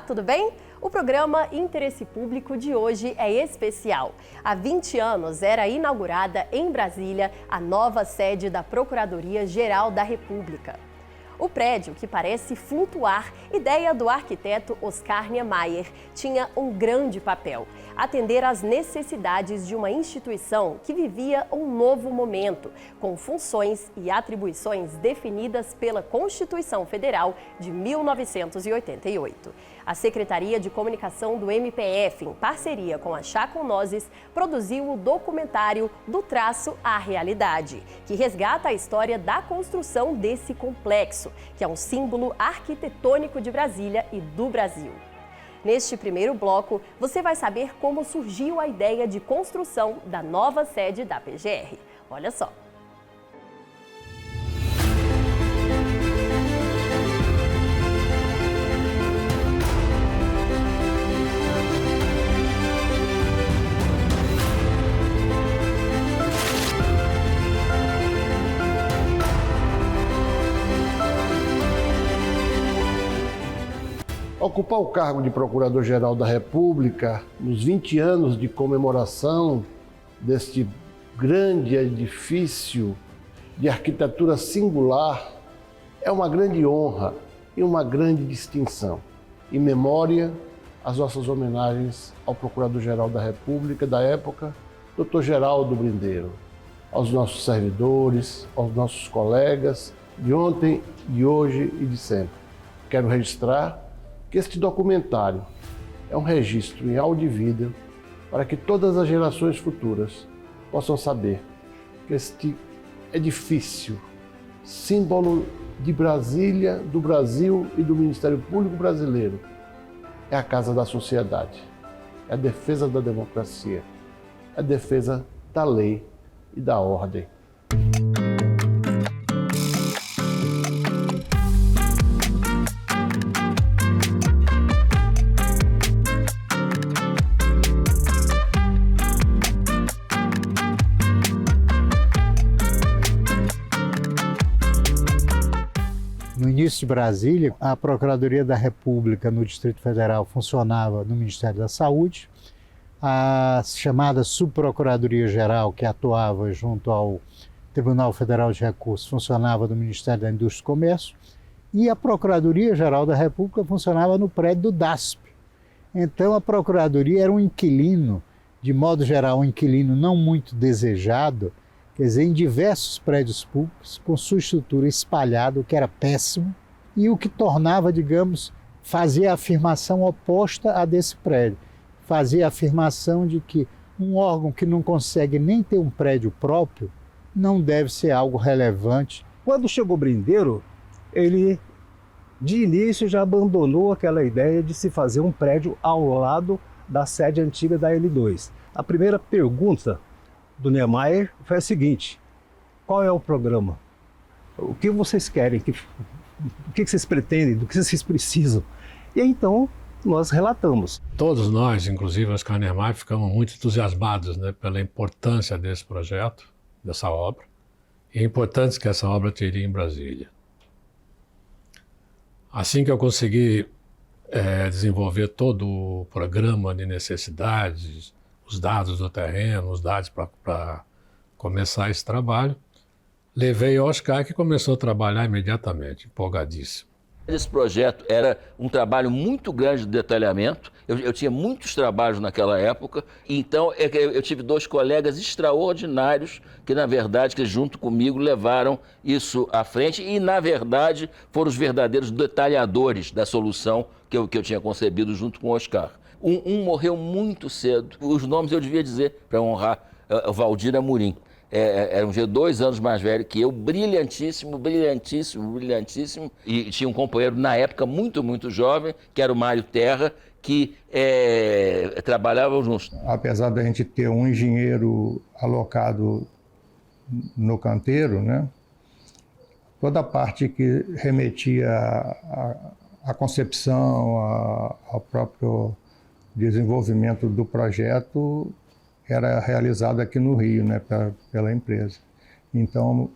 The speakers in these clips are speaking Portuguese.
tudo bem? O programa Interesse Público de hoje é especial. Há 20 anos era inaugurada em Brasília a nova sede da Procuradoria-Geral da República. O prédio, que parece flutuar, ideia do arquiteto Oscar Niemeyer, tinha um grande papel: atender às necessidades de uma instituição que vivia um novo momento, com funções e atribuições definidas pela Constituição Federal de 1988. A Secretaria de Comunicação do MPF, em parceria com a Chaconoses, produziu o documentário Do Traço à Realidade, que resgata a história da construção desse complexo, que é um símbolo arquitetônico de Brasília e do Brasil. Neste primeiro bloco, você vai saber como surgiu a ideia de construção da nova sede da PGR. Olha só. Ocupar o cargo de Procurador-Geral da República, nos 20 anos de comemoração deste grande edifício de arquitetura singular, é uma grande honra e uma grande distinção. Em memória, as nossas homenagens ao Procurador-Geral da República da época, Dr. Geraldo Brindeiro, aos nossos servidores, aos nossos colegas de ontem, de hoje e de sempre. Quero registrar que este documentário é um registro em áudio e vídeo para que todas as gerações futuras possam saber que este edifício, símbolo de Brasília, do Brasil e do Ministério Público Brasileiro, é a casa da sociedade, é a defesa da democracia, é a defesa da lei e da ordem. No início de Brasília, a Procuradoria da República no Distrito Federal funcionava no Ministério da Saúde, a chamada Subprocuradoria-Geral, que atuava junto ao Tribunal Federal de Recursos, funcionava no Ministério da Indústria e Comércio, e a Procuradoria-Geral da República funcionava no prédio do DASP. Então a Procuradoria era um inquilino, de modo geral um inquilino não muito desejado, quer dizer, em diversos prédios públicos, com sua estrutura espalhada, o que era péssimo, e o que tornava, digamos, fazia a afirmação oposta a desse prédio. Fazia a afirmação de que um órgão que não consegue nem ter um prédio próprio não deve ser algo relevante. Quando chegou Brindeiro, ele de início já abandonou aquela ideia de se fazer um prédio ao lado da sede antiga da L2. A primeira pergunta do Niemeyer foi a seguinte: qual é o programa? O que vocês querem? O que vocês pretendem? Do que vocês precisam? E aí, então nós relatamos. Todos nós, inclusive Oscar Niemeyer, ficamos muito entusiasmados, né, pela importância desse projeto, dessa obra, e a importância que essa obra teria em Brasília. Assim que eu consegui desenvolver todo o programa de necessidades, os dados do terreno, os dados para começar esse trabalho, levei ao Oscar, que começou a trabalhar imediatamente, empolgadíssimo. Esse projeto era um trabalho muito grande de detalhamento. Eu tinha muitos trabalhos naquela época, então eu tive dois colegas extraordinários que, na verdade, que junto comigo levaram isso à frente e, na verdade, foram os verdadeiros detalhadores da solução que eu tinha concebido junto com o Oscar. Um morreu muito cedo, os nomes eu devia dizer para honrar, o Valdir Amorim. Era um dia 2 anos mais velho que eu, brilhantíssimo, e tinha um companheiro na época muito jovem, que era o Mário Terra, que trabalhavam juntos. Apesar da gente ter um engenheiro alocado no canteiro, né, toda a parte que remetia à concepção, ao próprio desenvolvimento do projeto, era realizado aqui no Rio, né, pela empresa. Então,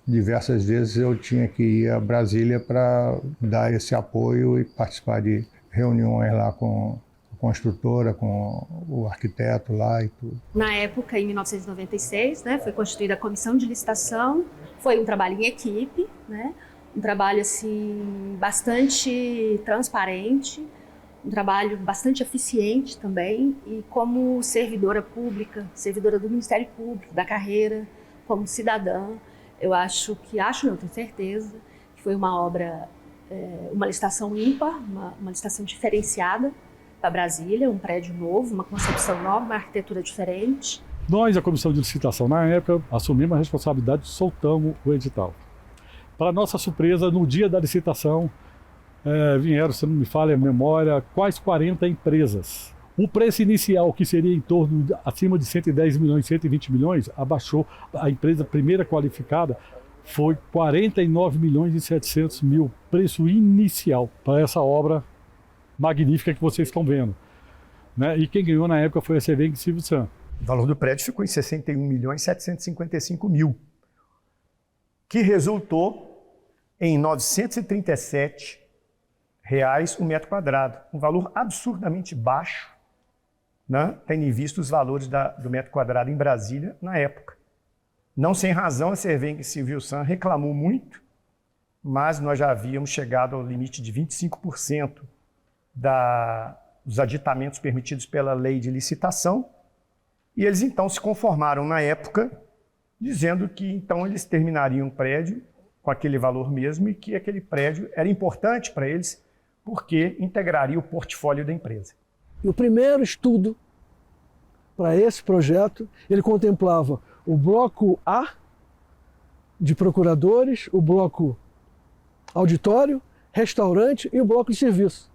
diversas vezes eu tinha que ir a Brasília para dar esse apoio e participar de reuniões lá com a construtora, com o arquiteto lá e tudo. Na época, em 1996, né, foi constituída a comissão de licitação, foi um trabalho em equipe, né, um trabalho assim, bastante transparente, um trabalho bastante eficiente também, e como servidora pública, servidora do Ministério Público, da carreira, como cidadã, não, tenho certeza, que foi uma obra, uma licitação ímpar, uma licitação diferenciada para Brasília, um prédio novo, uma concepção nova, uma arquitetura diferente. Nós, a comissão de licitação, na época, assumimos a responsabilidade e soltamos o edital. Para nossa surpresa, no dia da licitação, vieram, se não me falha a memória, quase 40 empresas. O preço inicial, que seria em torno acima de 110 milhões, 120 milhões, abaixou. A empresa primeira qualificada foi 49 milhões e 700 mil, preço inicial para essa obra magnífica que vocês estão vendo, né? E quem ganhou na época foi a Cervengue Silvio San. O valor do prédio ficou em 61 milhões 755 mil, que resultou em R$ 937 o metro quadrado, um valor absurdamente baixo, né? Tendo em vista os valores do metro quadrado em Brasília na época. Não sem razão, a Cervengue Silvio San reclamou muito, mas nós já havíamos chegado ao limite de 25% dos aditamentos permitidos pela lei de licitação, e eles então se conformaram na época, dizendo que então eles terminariam o prédio com aquele valor mesmo e que aquele prédio era importante para eles porque integraria o portfólio da empresa. No primeiro estudo para esse projeto, ele contemplava o bloco A de procuradores, o bloco auditório, restaurante e o bloco de serviço.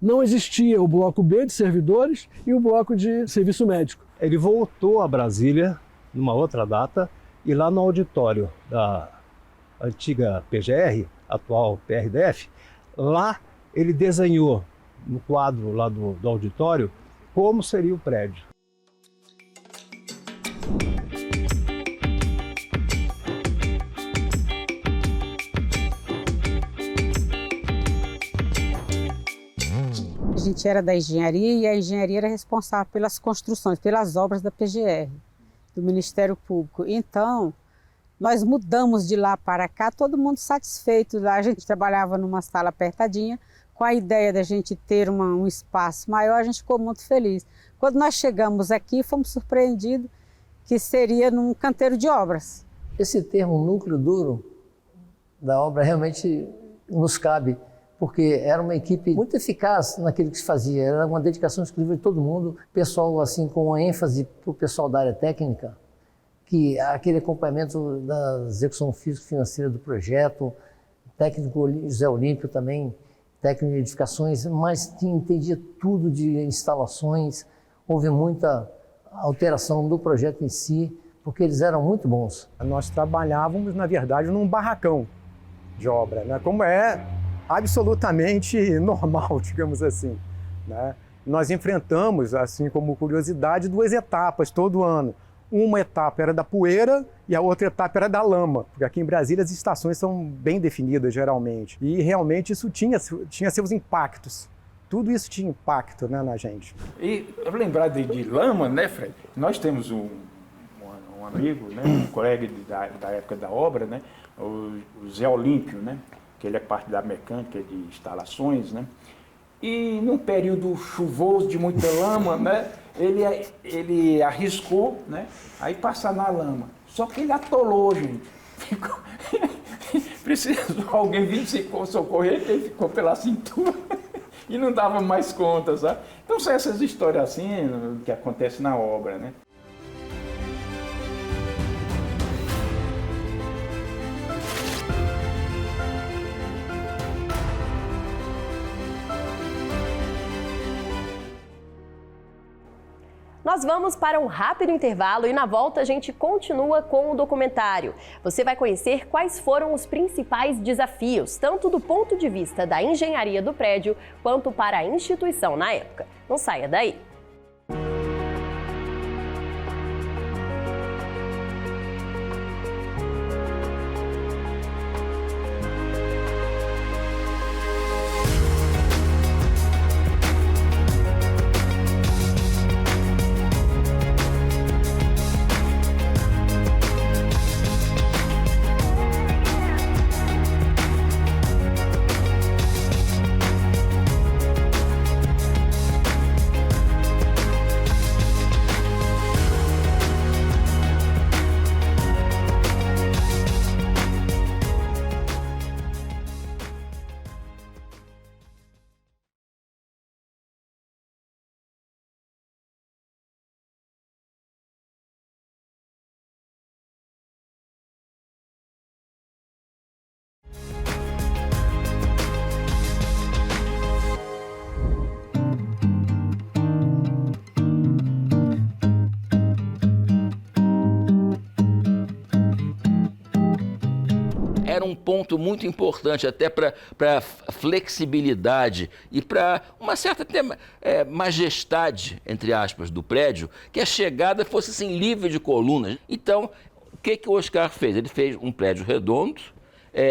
Não existia o bloco B de servidores e o bloco de serviço médico. Ele voltou a Brasília numa outra data e lá no auditório da antiga PGR, atual PRDF, lá ele desenhou no quadro lá do auditório como seria o prédio. A gente era da engenharia e a engenharia era responsável pelas construções, pelas obras da PGR, do Ministério Público. Então, nós mudamos de lá para cá, todo mundo satisfeito. Lá a gente trabalhava numa sala apertadinha, com a ideia da gente ter um espaço maior, a gente ficou muito feliz. Quando nós chegamos aqui, fomos surpreendidos que seria num canteiro de obras. Esse termo núcleo duro da obra realmente nos cabe, porque era uma equipe muito eficaz naquilo que se fazia, era uma dedicação exclusiva de todo mundo, pessoal assim com uma ênfase para o pessoal da área técnica, que aquele acompanhamento da execução físico-financeira do projeto, técnico José Olímpio também, técnico de edificações, mas entendia tudo de instalações, houve muita alteração do projeto em si, porque eles eram muito bons. Nós trabalhávamos, na verdade, num barracão de obra, né? Como é absolutamente normal, digamos assim, né? Nós enfrentamos, assim como curiosidade, 2 etapas todo ano. Uma etapa era da poeira e a outra etapa era da lama, porque aqui em Brasília as estações são bem definidas geralmente. E realmente isso tinha seus impactos. Tudo isso tinha impacto, né, na gente. E lembrar de lama, né, Fred? Nós temos um amigo, né, um colega da época da obra, né, o Zé Olímpio, né, que ele é parte da mecânica de instalações, né? E num período chuvoso de muita lama, né, ele arriscou, né, aí passar na lama. Só que ele atolou, gente. Precisou alguém vir socorrer, ele ficou pela cintura e não dava mais conta, sabe? Então são essas histórias assim que acontecem na obra, né? Nós vamos para um rápido intervalo e na volta a gente continua com o documentário. Você vai conhecer quais foram os principais desafios, tanto do ponto de vista da engenharia do prédio, quanto para a instituição na época. Não saia daí! era um ponto muito importante até para flexibilidade e para uma certa até, majestade, entre aspas, do prédio, que a chegada fosse assim, livre de colunas. Então, o que o Oscar fez? Ele fez um prédio redondo,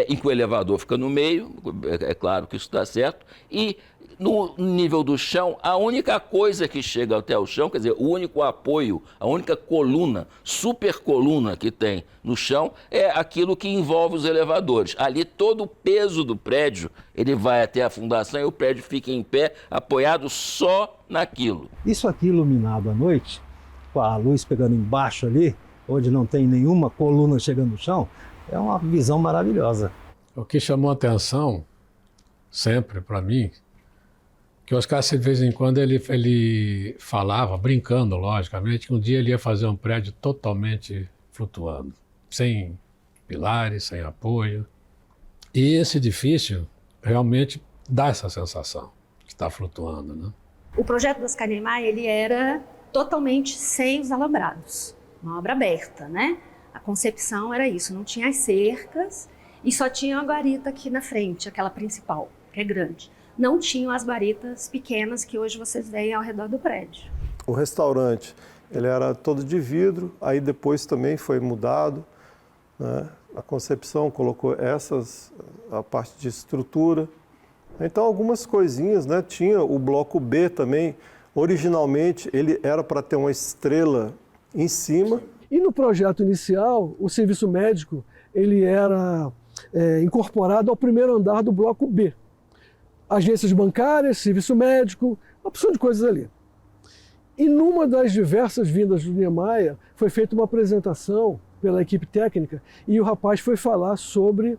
em que o elevador fica no meio, é claro que isso está certo, e no nível do chão, a única coisa que chega até o chão, quer dizer, o único apoio, a única coluna, super coluna que tem no chão, é aquilo que envolve os elevadores. Ali todo o peso do prédio, ele vai até a fundação e o prédio fica em pé, apoiado só naquilo. Isso aqui iluminado à noite, com a luz pegando embaixo ali, onde não tem nenhuma coluna chegando no chão, é uma visão maravilhosa. O que chamou a atenção, sempre para mim, que o Oscar, de vez em quando, ele falava, brincando, logicamente, que um dia ele ia fazer um prédio totalmente flutuando, sem pilares, sem apoio. E esse edifício realmente dá essa sensação que está flutuando, né? O projeto do Oscar Niemeyer, ele era totalmente sem os alambrados, uma obra aberta, né? A concepção era isso, não tinha as cercas e só tinha a guarita aqui na frente, aquela principal, que é grande. Não tinham as guaritas pequenas que hoje vocês veem ao redor do prédio. O restaurante, ele era todo de vidro, aí depois também foi mudado, né? A concepção colocou a parte de estrutura. Então algumas coisinhas, né? Tinha o bloco B também, originalmente ele era para ter uma estrela em cima. E no projeto inicial, o serviço médico ele era incorporado ao primeiro andar do bloco B. Agências bancárias, serviço médico, uma opção de coisas ali. E numa das diversas vindas do Niemeyer, foi feita uma apresentação pela equipe técnica e o rapaz foi falar sobre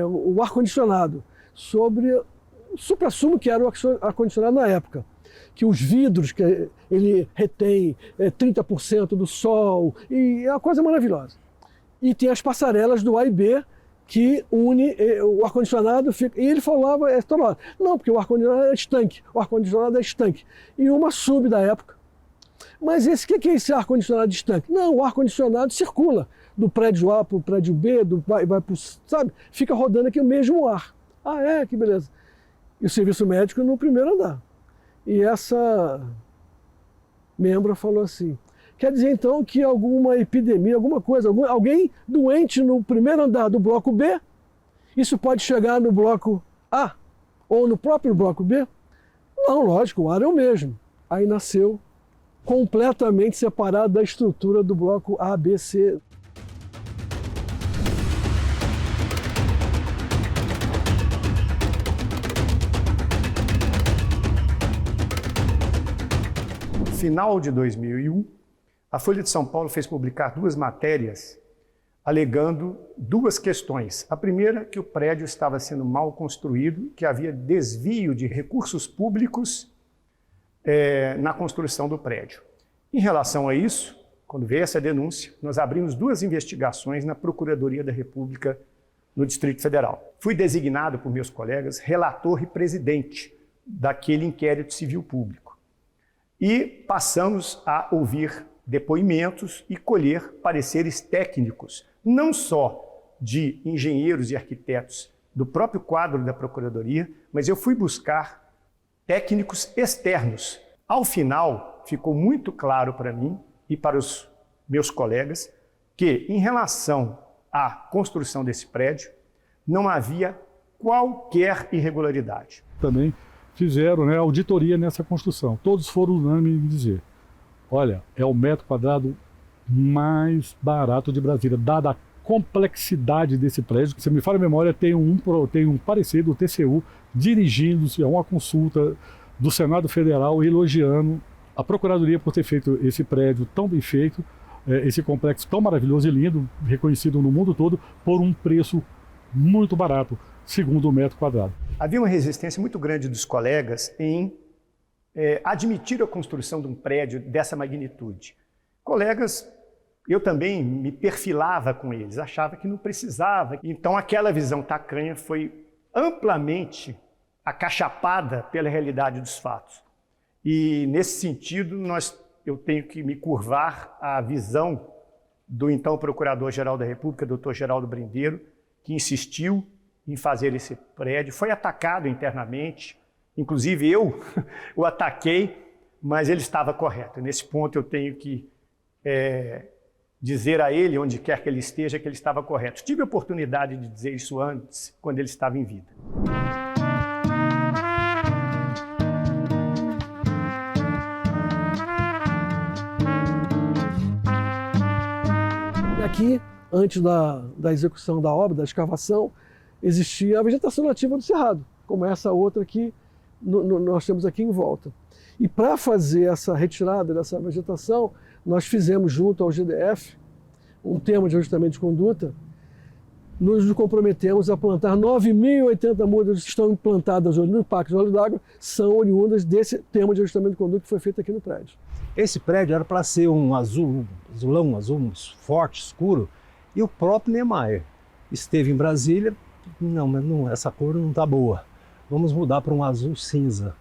o ar-condicionado, sobre o supra-sumo que era o ar-condicionado na época. Que os vidros, que ele retém 30% do sol, e é uma coisa maravilhosa. E tem as passarelas do A e B, que une o ar-condicionado, e ele falava toda hora, não, porque o ar-condicionado é estanque, o ar-condicionado é estanque. E uma sub da época. Mas o que é esse ar-condicionado de estanque? Não, o ar-condicionado circula do prédio A para o prédio B, vai para o, sabe? Fica rodando aqui o mesmo ar. Ah, que beleza. E o serviço médico no primeiro andar. E essa membra falou assim, quer dizer então que alguma epidemia, alguma coisa, alguém doente no primeiro andar do bloco B, isso pode chegar no bloco A ou no próprio bloco B? Não, lógico, o ar é o mesmo. Aí nasceu completamente separado da estrutura do bloco A, B, C. Final de 2001, a Folha de São Paulo fez publicar 2 matérias alegando 2 questões. A primeira, que o prédio estava sendo mal construído, que havia desvio de recursos públicos na construção do prédio. Em relação a isso, quando veio essa denúncia, nós abrimos 2 investigações na Procuradoria da República no Distrito Federal. Fui designado por meus colegas relator e presidente daquele inquérito civil público. E passamos a ouvir depoimentos e colher pareceres técnicos, não só de engenheiros e arquitetos do próprio quadro da Procuradoria, mas eu fui buscar técnicos externos. Ao final, ficou muito claro para mim e para os meus colegas que, em relação à construção desse prédio, não havia qualquer irregularidade. Também fizeram auditoria nessa construção. Todos foram unânimes em dizer, olha, é o metro quadrado mais barato de Brasília, dada a complexidade desse prédio. Se me falha a memória, tem um parecer do TCU dirigindo-se a uma consulta do Senado Federal elogiando a Procuradoria por ter feito esse prédio tão bem feito, esse complexo tão maravilhoso e lindo, reconhecido no mundo todo, por um preço muito barato, segundo o metro quadrado. Havia uma resistência muito grande dos colegas em admitir a construção de um prédio dessa magnitude. Colegas, eu também me perfilava com eles, achava que não precisava. Então aquela visão tacanha foi amplamente acachapada pela realidade dos fatos. E nesse sentido, eu tenho que me curvar à visão do então Procurador-Geral da República, Dr. Geraldo Brindeiro, que insistiu em fazer esse prédio, foi atacado internamente, inclusive eu o ataquei, mas ele estava correto. Nesse ponto eu tenho que dizer a ele, onde quer que ele esteja, que ele estava correto. Tive a oportunidade de dizer isso antes, quando ele estava em vida. Aqui, antes da execução da obra, da escavação, existia a vegetação nativa do cerrado, como essa outra que nós temos aqui em volta. E para fazer essa retirada dessa vegetação, nós fizemos junto ao GDF um termo de ajustamento de conduta. Nos comprometemos a plantar 9.080 mudas que estão implantadas hoje no Parque de Olhos d'Água, são oriundas desse termo de ajustamento de conduta que foi feito aqui no prédio. Esse prédio era para ser um azulão, forte, escuro, e o próprio Niemeyer esteve em Brasília, mas essa cor não está boa, vamos mudar para um azul cinza,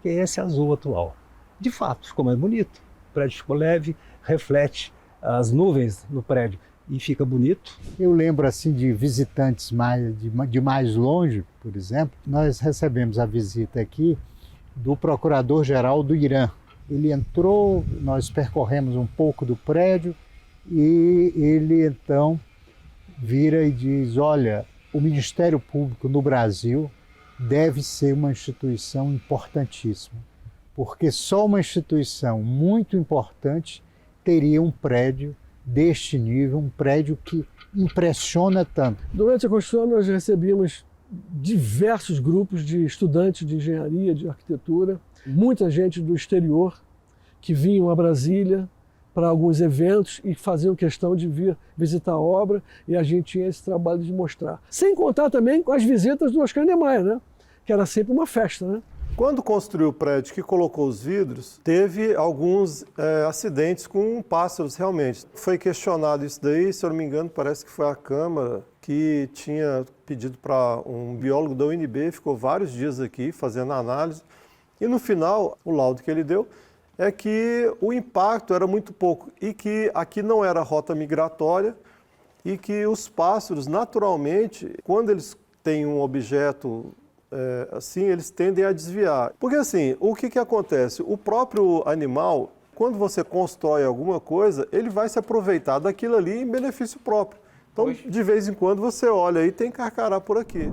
que é esse azul atual. De fato, ficou mais bonito, o prédio ficou leve, reflete as nuvens no prédio e fica bonito. Eu lembro assim de visitantes de mais longe, por exemplo, nós recebemos a visita aqui do Procurador-Geral do Irã. Ele entrou, nós percorremos um pouco do prédio e ele então vira e diz: olha, o Ministério Público no Brasil deve ser uma instituição importantíssima, porque só uma instituição muito importante teria um prédio deste nível, um prédio que impressiona tanto. Durante a construção nós recebíamos diversos grupos de estudantes de engenharia, de arquitetura, muita gente do exterior que vinham a Brasília para alguns eventos e faziam questão de vir visitar a obra, e a gente tinha esse trabalho de mostrar. Sem contar também com as visitas do Oscar Niemeyer, né? Que era sempre uma festa, né? Quando construiu o prédio que colocou os vidros, teve alguns acidentes com pássaros, realmente. Foi questionado isso daí, se eu não me engano, parece que foi a Câmara que tinha pedido para um biólogo da UNB, ficou vários dias aqui fazendo análise, e no final, o laudo que ele deu é que o impacto era muito pouco e que aqui não era rota migratória e que os pássaros, naturalmente, quando eles têm um objeto assim, eles tendem a desviar. Porque assim, o que acontece? O próprio animal, quando você constrói alguma coisa, ele vai se aproveitar daquilo ali em benefício próprio. Então, de vez em quando você olha aí, tem carcará por aqui.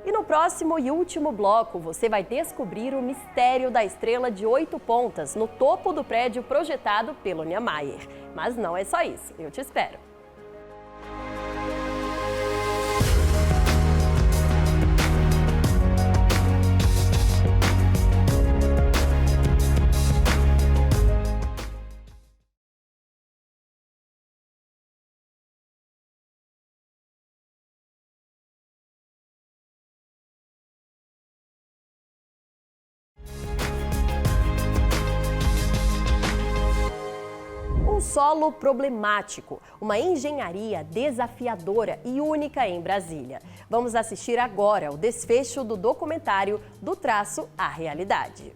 No próximo e último bloco, você vai descobrir o mistério da estrela de 8 pontas no topo do prédio projetado pelo Niemeyer. Mas não é só isso, eu te espero. Solo problemático, uma engenharia desafiadora e única em Brasília. Vamos assistir agora o desfecho do documentário Do Traço à Realidade.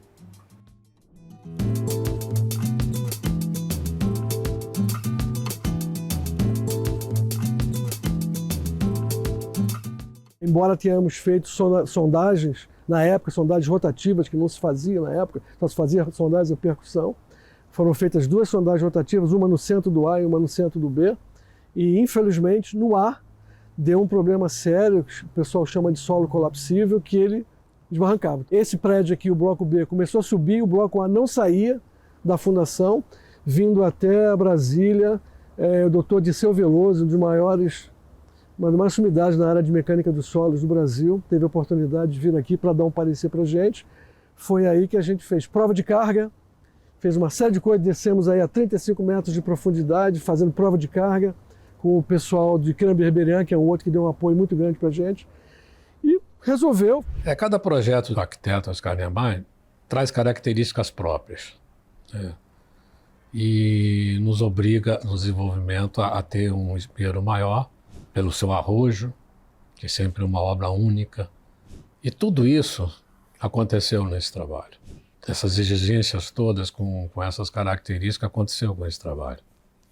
Embora tenhamos feito sondagens, na época, sondagens rotativas que não se faziam na época, só se fazia sondagens de percussão, foram feitas 2 sondagens rotativas, uma no centro do A e uma no centro do B, e infelizmente no A deu um problema sério, que o pessoal chama de solo colapsível, que ele desbarrancava. Esse prédio aqui, o bloco B, começou a subir, o bloco A não saía da fundação, vindo até Brasília, o doutor Dirceu Veloso, uma das maiores sumidades na área de mecânica dos solos do Brasil, teve a oportunidade de vir aqui para dar um parecer para a gente. Foi aí que a gente fez prova de carga, fez uma série de coisas, descemos aí a 35 metros de profundidade, fazendo prova de carga com o pessoal de Cranberry-Berian, que é um outro que deu um apoio muito grande para a gente, e resolveu. Cada projeto do arquiteto Oscar Niemeyer traz características próprias, e nos obriga no desenvolvimento a ter um esmero maior pelo seu arrojo, que é sempre uma obra única, E tudo isso aconteceu nesse trabalho. Essas exigências todas com essas características aconteceu com esse trabalho.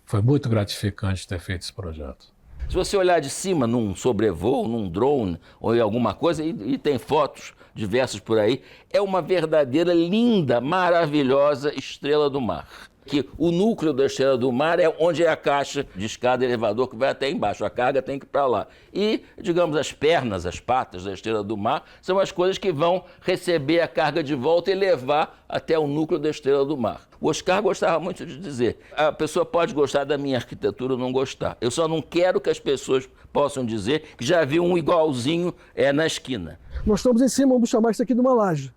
Foi muito gratificante ter feito esse projeto. Se você olhar de cima num sobrevoo, num drone ou em alguma coisa, e tem fotos diversas por aí, é uma verdadeira, linda, maravilhosa estrela do mar. Que o núcleo da estrela do mar é onde é a caixa de escada elevador que vai até embaixo, a carga tem que ir para lá. E, digamos, as pernas, as patas da estrela do mar são as coisas que vão receber a carga de volta e levar até o núcleo da estrela do mar. O Oscar gostava muito de dizer, a pessoa pode gostar da minha arquitetura ou não gostar, eu só não quero que as pessoas possam dizer que já viu um igualzinho na esquina. Nós estamos em cima, vamos chamar isso aqui de uma laje.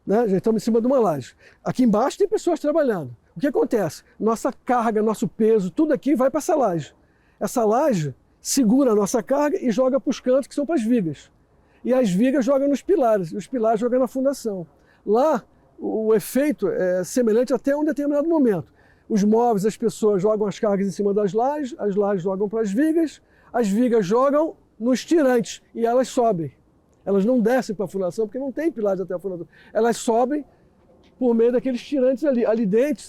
Né? Já estamos em cima de uma laje. Aqui embaixo tem pessoas trabalhando. O que acontece? Nossa carga, nosso peso, tudo aqui vai para essa laje. Essa laje segura a nossa carga e joga para os cantos, que são para as vigas. E as vigas jogam nos pilares, e os pilares jogam na fundação. Lá, o efeito é semelhante até um determinado momento. Os móveis, as pessoas jogam as cargas em cima das lajes, as lajes jogam para as vigas jogam nos tirantes e elas sobem. Elas não descem para a fundação, porque não tem pilares até a fundação. Elas sobem por meio daqueles tirantes ali. Ali dentro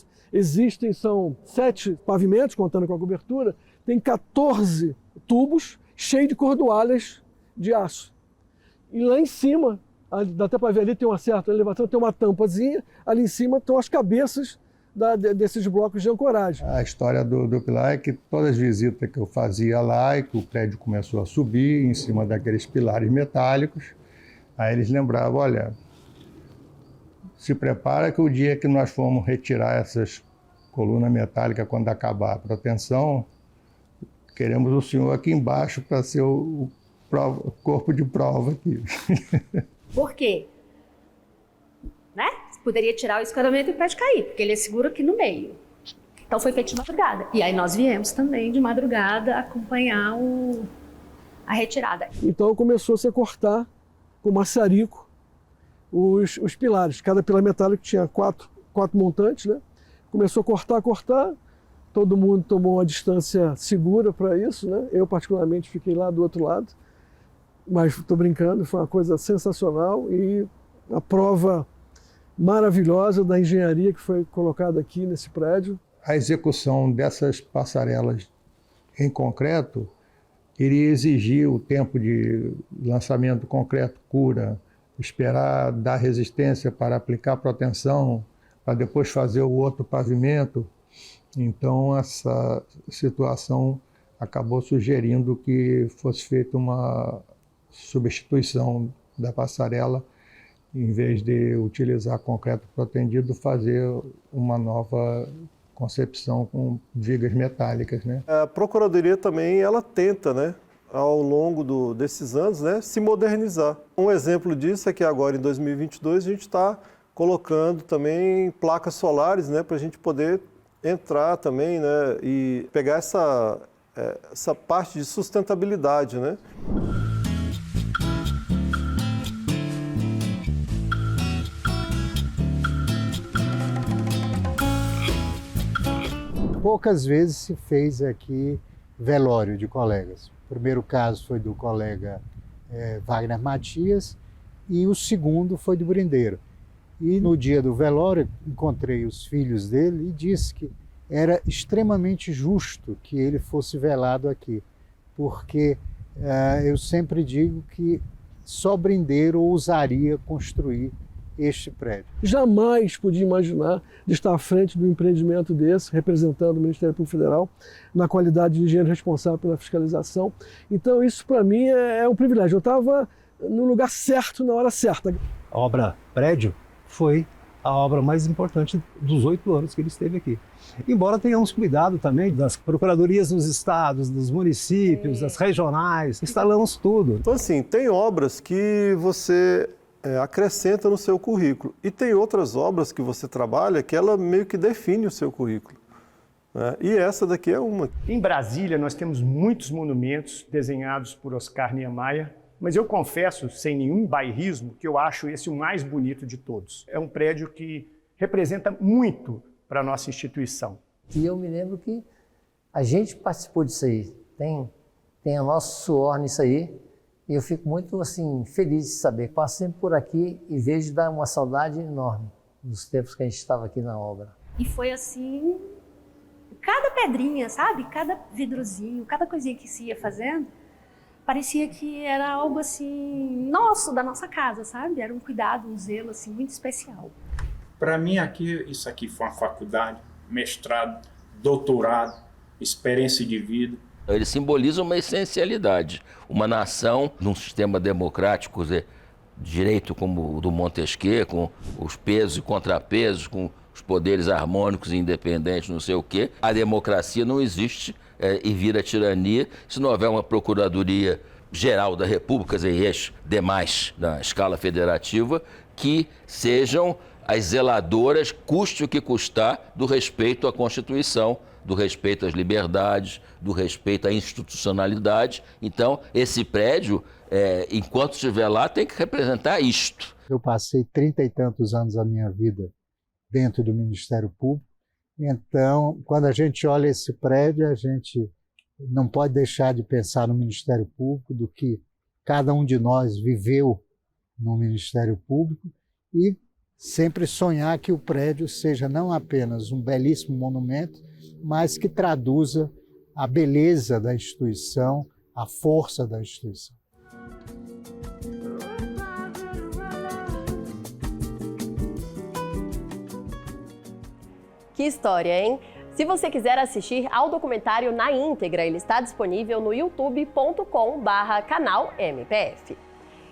são 7 pavimentos, contando com a cobertura, tem 14 tubos cheios de cordoalhas de aço. E lá em cima, dá até para ver ali, tem uma certa elevação, tem uma tampazinha, ali em cima estão as cabeças desses blocos de ancoragem. A história do pilar é que todas as visitas que eu fazia lá e que o prédio começou a subir em cima daqueles pilares metálicos, aí eles lembravam, olha, se prepara que o dia que nós formos retirar essas colunas metálicas, quando acabar a proteção, queremos o senhor aqui embaixo para ser o corpo de prova aqui. Por quê? Né? Poderia tirar o escoramento e o prédio cair, porque ele é seguro aqui no meio. Então foi feito de madrugada. E aí nós viemos também de madrugada acompanhar a retirada. Então começou-se a cortar com maçarico os pilares. Cada pilar metálico tinha quatro montantes, né? Começou a cortar. Todo mundo tomou uma distância segura para isso, né? Eu particularmente fiquei lá do outro lado. Mas estou brincando, foi uma coisa sensacional e a prova maravilhosa da engenharia que foi colocada aqui nesse prédio. A execução dessas passarelas em concreto iria exigir o tempo de lançamento do concreto cura, esperar dar resistência para aplicar proteção, para depois fazer o outro pavimento. Então essa situação acabou sugerindo que fosse feita uma substituição da passarela, em vez de utilizar concreto protendido, fazer uma nova concepção com vigas metálicas, né? A Procuradoria também, ela tenta, né, ao longo desses anos, né, se modernizar. Um exemplo disso é que agora, em 2022, a gente está colocando também placas solares, né, para a gente poder entrar também, né, e pegar essa parte de sustentabilidade, né? Poucas vezes se fez aqui velório de colegas. O primeiro caso foi do colega Wagner Matias e o segundo foi do Brindeiro. E no dia do velório encontrei os filhos dele e disse que era extremamente justo que ele fosse velado aqui, porque eu sempre digo que só Brindeiro ousaria construir este prédio. Jamais podia imaginar de estar à frente do empreendimento desse, representando o Ministério Público Federal, na qualidade de engenheiro responsável pela fiscalização. Então isso para mim é um privilégio. Eu estava no lugar certo, na hora certa. A obra prédio foi a obra mais importante dos 8 anos que ele esteve aqui. Embora tenhamos cuidado também das procuradorias nos estados, dos municípios, das regionais, instalamos tudo. Então assim, tem obras que você acrescenta no seu currículo. E tem outras obras que você trabalha que ela meio que define o seu currículo, né? E essa daqui é uma. Em Brasília, nós temos muitos monumentos desenhados por Oscar Niemeyer, mas eu confesso, sem nenhum bairrismo, que eu acho esse o mais bonito de todos. É um prédio que representa muito para a nossa instituição. E eu me lembro que a gente participou disso aí. Tem o nosso suor nisso aí. E eu fico muito assim, feliz de saber. Passo sempre por aqui e vejo dar uma saudade enorme dos tempos que a gente estava aqui na obra. E foi assim, cada pedrinha, sabe? Cada vidrozinho, cada coisinha que se ia fazendo, parecia que era algo assim, nosso, da nossa casa, sabe? Era um cuidado, um zelo assim, muito especial. Para mim, isso aqui foi uma faculdade, mestrado, doutorado, experiência de vida. Ele simboliza uma essencialidade. Uma nação, num sistema democrático, direito como o do Montesquieu, com os pesos e contrapesos, com os poderes harmônicos e independentes, não sei o quê. A democracia não existe e vira tirania se não houver uma Procuradoria Geral da República e as demais na escala federativa que sejam as zeladoras, custe o que custar, do respeito à Constituição, do respeito às liberdades, do respeito à institucionalidade. Então, esse prédio, enquanto estiver lá, tem que representar isto. Eu passei 30 e tantos anos da minha vida dentro do Ministério Público, então, quando a gente olha esse prédio, a gente não pode deixar de pensar no Ministério Público, do que cada um de nós viveu no Ministério Público, e sempre sonhar que o prédio seja não apenas um belíssimo monumento, mas que traduza a beleza da instituição, a força da instituição. Que história, hein? Se você quiser assistir ao documentário na íntegra, ele está disponível no youtube.com/canal-MPF.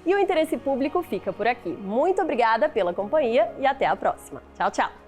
E o Interesse Público fica por aqui. Muito obrigada pela companhia e até a próxima. Tchau, tchau!